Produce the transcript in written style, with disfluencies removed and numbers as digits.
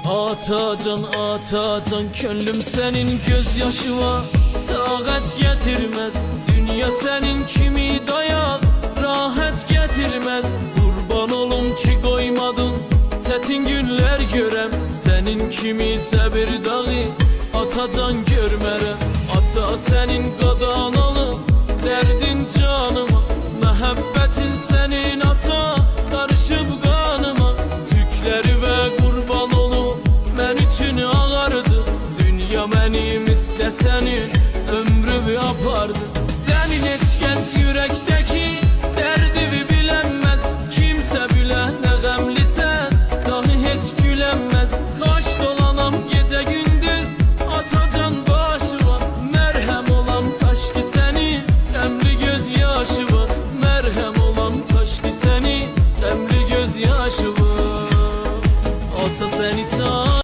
Atacan atacan könlüm senin gözyaşıma taqət getirmez. Dünya senin kimi dayan rahat getirmez. Kurban olum ki koymadın çetin günler görem. Senin kimi sabır dağı atacan görmerem. Ata senin qadan alım derdin canıma. Məhəbbətin senin ata karışıp kanıma. Tükleri ve kurban olum mən üçün ağardı. Dünya mənim istəsənin